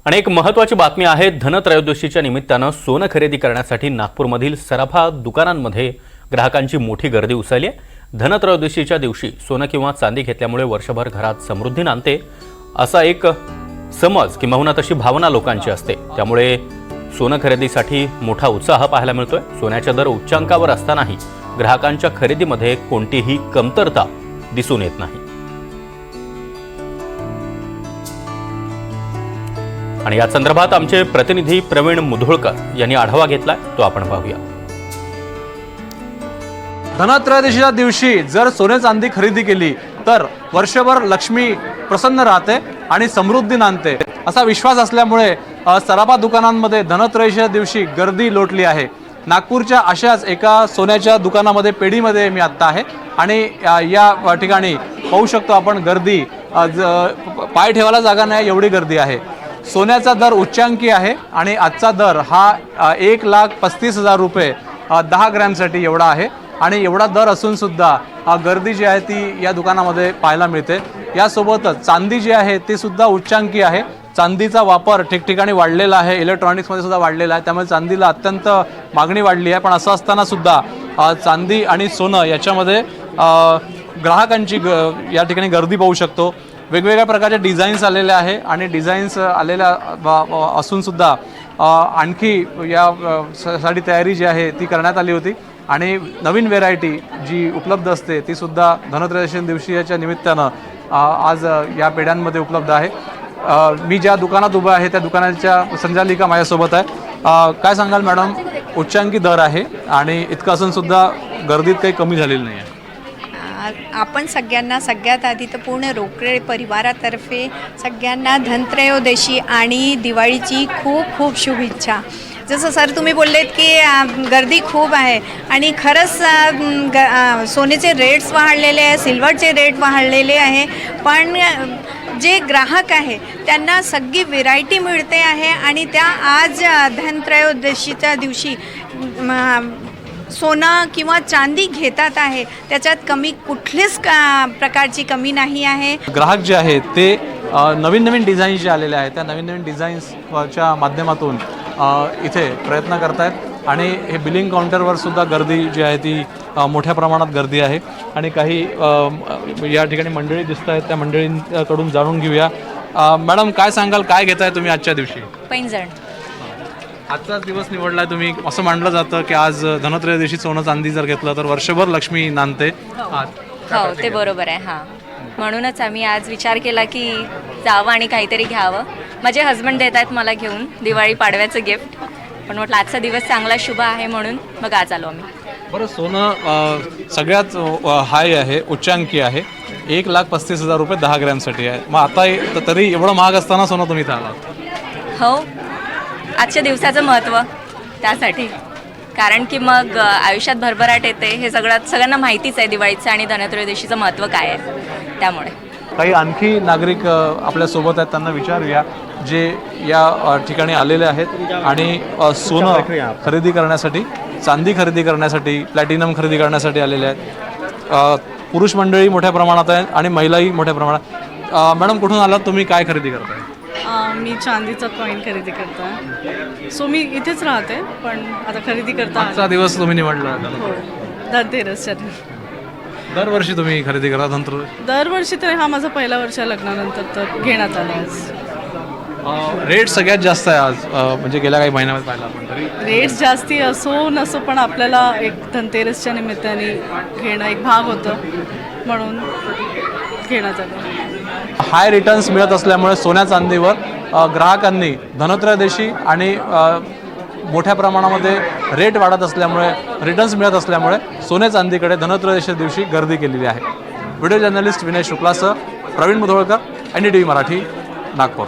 आणि एक महत्त्वाची बातमी आहे। धनत्रयोदशीच्या निमित्तानं सोनं खरेदी करण्यासाठी नागपूरमधील सराफा दुकानांमध्ये ग्राहकांची मोठी गर्दी उसळली आहे। धनत्रयोदशीच्या दिवशी सोनं किंवा चांदी घेतल्यामुळे वर्षभर घरात समृद्धी नांदते असा एक समज किंवा तशी भावना लोकांची असते। त्यामुळे सोनं खरेदीसाठी मोठा उत्साह पाहायला मिळतोय। सोन्याचे दर उच्चांकावर असतानाही ग्राहकांच्या खरेदीमध्ये कोणतीही कमतरता दिसून येत नाही। आणि या संदर्भात आमचे प्रतिनिधी प्रवीण मुधोळकर यांनी आढावा घेतलाय, तो आपण पाहूया। धनत्रयोदशीच्या दिवशी जर सोने चांदी खरेदी केली तर वर्षभर लक्ष्मी प्रसन्न राहते आणि समृद्धी नांदते असा विश्वास असल्यामुळे सराफा दुकानांमध्ये धनत्रयोदशीच्या दिवशी गर्दी लोटली आहे। नागपूरच्या अशाच एका सोन्याच्या दुकानामध्ये पेढीमध्ये मी आत्ता आहे आणि या ठिकाणी पाहू शकतो आपण गर्दी पाय ठेवायला जागा नाही एवढी गर्दी आहे। सोन्याचा दर उच्चांकी आहे आणि आजचा दर हा 1,35,000 रुपये 10 ग्रॅमसाठी एवढा आहे आणि एवढा दर असून सुद्धा गर्दी जी आहे ती या दुकानामध्ये पाहायला मिळते। यासोबतच चांदी जी आहे ती सुद्धा उच्चांकी आहे। चांदीचा वापर ठिकठिकाणी वाढलेला आहे, इलेक्ट्रॉनिक्समध्ये सुद्धा वाढलेला आहे, त्यामुळे चांदीला अत्यंत मागणी वाढली आहे। पण असं असताना सुद्धा चांदी आणि सोनं याच्यामध्ये ग्राहकांची या ठिकाणी गर्दी पाहू शकतो। वेगवेगळ्या प्रकारचे डिझाईन्स आलेले आहे आणि डिझाईन्स आलेल्या असून सुद्धा आणखी या साठी तयारी जी आहे ती करण्यात आली होती आणि नवीन व्हेरायटी जी उपलब्ध असते ती सुद्धा धनत्रयोदशी दिवशीच्या निमित्तानं आज या पेढ्यांमध्ये उपलब्ध आहे। मी ज्या दुकानात उभा आहे त्या दुकानाच्या संचालिका माझ्यासोबत आहे। काय सांगाल मॅडम, उच्चांकी दर आहे आणि इतकं असून सुद्धा गर्दीत काही कमी झालेली नाही आहे? आपण सगळ्यांना सगळ्यात आधी तर पूर्ण रोकडे परिवारातर्फे सगळ्यांना धनत्रयोदशी आणि दिवाळीची खूप खूप शुभेच्छा। जसं सर तुम्ही बोललेत की गर्दी खूप आहे आणि खरंच सोन्याचे रेट्स वाढलेले आहे, सिल्वरचे रेट वाढलेले आहे, पण जे ग्राहक आहे त्यांना सगळी व्हेरायटी मिळते आहे आणि त्या आज धनत्रयोदशीच्या दिवशी सोनं किंवा चांदी घेतात आहे, त्याच्यात कमी कुठलीच प्रकारची कमी नाही आहे। ग्राहक जे आहेत ते नवीन नवीन डिझाईन्स जे आलेले आहेत त्या नवीन नवीन डिझाईन्सच्या माध्यमातून इथे प्रयत्न करत आहेत आणि हे बिलिंग काउंटरवर सुद्धा गर्दी जी आहे ती मोठ्या प्रमाणात गर्दी आहे आणि काही या ठिकाणी मंडळी दिसत आहेत, त्या मंडळींकडून जाणून घेऊया। मॅडम, काय सांगाल, काय घेताय तुम्ही आजच्या दिवशी? पैंजण। आजचाच दिवस निवडलाय तुम्ही, असं मानलं जातं की आज धनत्रयोदशी सोनं चांदी जर घेतलं तर वर्षभर लक्ष्मी नांदते। हो, ते बरोबर आहे। हां, म्हणूनच आम्ही आज विचार केला की जावं आणि काहीतरी घ्यावं। माझे हस्बंड देत आहेत मला घेऊन दिवाळी पाडव्याचं गिफ्ट, पण म्हटलं आजचा दिवस चांगला शुभ आहे म्हणून मग आज आलो आम्ही। बरं, सोनं सगळ्यात हाय आहे, उच्चांकी आहे, 1,35,000 रुपये 10 ग्रॅमसाठी आहे। मग आता तरी एवढं महाग असताना सोनं तुम्ही इथं आलात? हो, आजच्या दिवसाचं महत्त्व त्यासाठी, कारण की मग आयुष्यात भरभराट येते हे सगळ्यांना माहितीच आहे दिवाळीचं आणि धनत्रयोदशीचं महत्त्व काय आहे। त्यामुळे काही आणखी नागरिक आपल्यासोबत आहेत, त्यांना विचारूया जे या ठिकाणी आलेले आहेत आणि सोनं खरेदी करण्यासाठी, चांदी खरेदी करण्यासाठी, प्लॅटिनम खरेदी करण्यासाठी आलेले आहेत। पुरुष मंडळी मोठ्या प्रमाणात आहेत आणि महिलाही मोठ्या प्रमाणात। मॅडम, कुठून आलात तुम्ही, काय खरेदी करताय? मी चांदीचा कॉईन खरेदी करता, सो मी इथेच राहते पण आता खरेदी करता। आजचा दिवस तुम्ही निवडला? हो, धनतेरसच्या दरवर्षी तुम्ही खरेदी करता धनतेरस? दरवर्षी तर हा माझा पहिला वर्ष लग्नानंतर तर घेण्यात आला आज। रेट सगळ्यात जास्त आहे आज, म्हणजे गेल्या काही महिन्यामध्ये पाहिला आपण तरी रेट जास्ती असो नसो पण आपल्याला एक धनतेरसच्या निमित्ताने घेणं एक भाग होतं म्हणून घेण्यात आलं। हाय रिटर्न्स मिळत असल्यामुळे सोन्या चांदीवर ग्राहकांनी धनत्रयोदशी आणि मोठ्या प्रमाणामध्ये रेट वाढत असल्यामुळे, रिटर्न्स मिळत असल्यामुळे सोने चांदीकडे धनत्रयोदशी दिवशी गर्दी केलेली आहे। व्हिडिओ जर्नलिस्ट विनय शुक्लासह प्रवीण मुधोळकर, NDTV मराठी, नागपूर।